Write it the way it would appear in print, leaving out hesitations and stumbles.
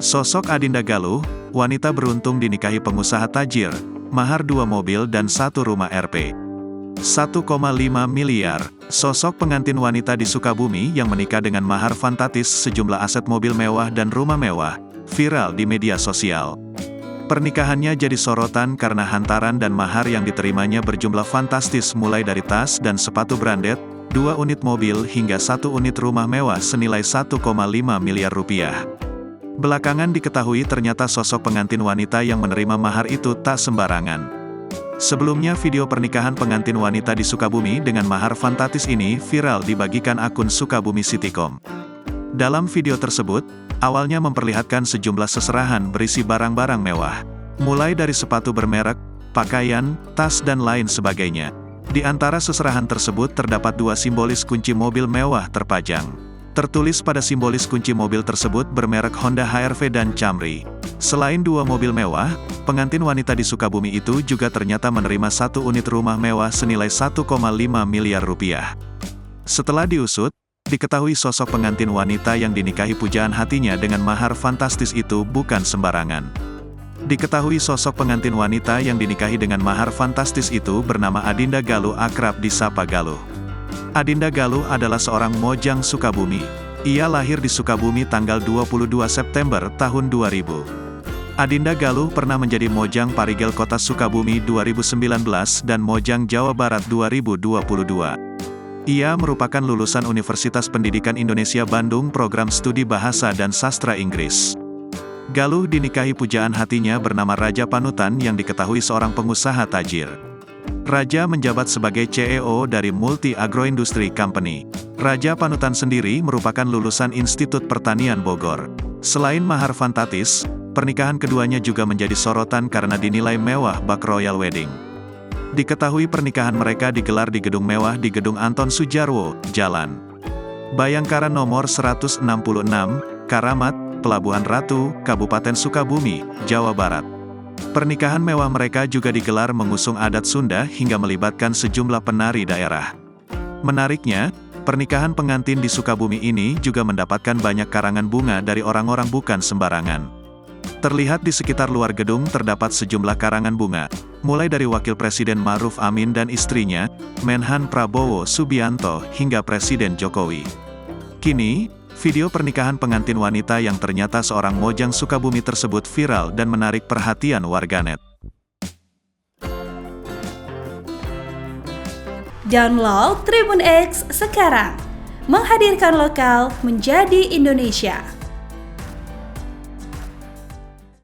Sosok Adinda Galuh, wanita beruntung dinikahi pengusaha tajir, mahar 2 mobil dan 1 rumah Rp. 1,5 miliar. Sosok pengantin wanita di Sukabumi yang menikah dengan mahar fantastis sejumlah aset mobil mewah dan rumah mewah, viral di media sosial. Pernikahannya jadi sorotan karena hantaran dan mahar yang diterimanya berjumlah fantastis mulai dari tas dan sepatu branded, 2 unit mobil hingga 1 unit rumah mewah senilai 1,5 miliar rupiah. Belakangan diketahui ternyata sosok pengantin wanita yang menerima mahar itu tak sembarangan. Sebelumnya video pernikahan pengantin wanita di Sukabumi dengan mahar fantastis ini viral dibagikan akun Sukabumi Citycom. Dalam video tersebut, awalnya memperlihatkan sejumlah seserahan berisi barang-barang mewah. Mulai dari sepatu bermerek, pakaian, tas dan lain sebagainya. Di antara seserahan tersebut terdapat 2 simbolis kunci mobil mewah terpajang. Tertulis pada simbolis kunci mobil tersebut bermerek Honda HR-V dan Camry. Selain 2 mobil mewah, pengantin wanita di Sukabumi itu juga ternyata menerima 1 unit rumah mewah senilai 1,5 miliar rupiah. Setelah diusut, diketahui sosok pengantin wanita yang dinikahi pujaan hatinya dengan mahar fantastis itu bukan sembarangan. Diketahui sosok pengantin wanita yang dinikahi dengan mahar fantastis itu bernama Adinda Galuh akrab disapa Galuh. Adinda Galuh adalah seorang mojang Sukabumi. Ia lahir di Sukabumi tanggal 22 September tahun 2000. Adinda Galuh pernah menjadi Mojang Parigel Kota Sukabumi 2019 dan Mojang Jawa Barat 2022. Ia merupakan lulusan Universitas Pendidikan Indonesia Bandung Program Studi Bahasa dan Sastra Inggris. Galuh dinikahi pujaan hatinya bernama Raja Panutan yang diketahui seorang pengusaha tajir. Raja menjabat sebagai CEO dari Multi Agroindustry Company. Raja Panutan sendiri merupakan lulusan Institut Pertanian Bogor. Selain mahar fantastis, pernikahan keduanya juga menjadi sorotan karena dinilai mewah bak royal wedding. Diketahui pernikahan mereka digelar di gedung mewah di Gedung Anton Sujarwo, Jalan Bayangkara nomor 166, Karamat, Pelabuhan Ratu, Kabupaten Sukabumi, Jawa Barat. Pernikahan mewah mereka juga digelar mengusung adat Sunda hingga melibatkan sejumlah penari daerah. Menariknya, pernikahan pengantin di Sukabumi ini juga mendapatkan banyak karangan bunga dari orang-orang bukan sembarangan. Terlihat di sekitar luar gedung terdapat sejumlah karangan bunga, mulai dari Wakil Presiden Ma'ruf Amin dan istrinya, Menhan Prabowo Subianto, hingga Presiden Jokowi. Kini, video pernikahan pengantin wanita yang ternyata seorang mojang Sukabumi tersebut viral dan menarik perhatian warganet. Download Tribun X sekarang, menghadirkan lokal menjadi Indonesia.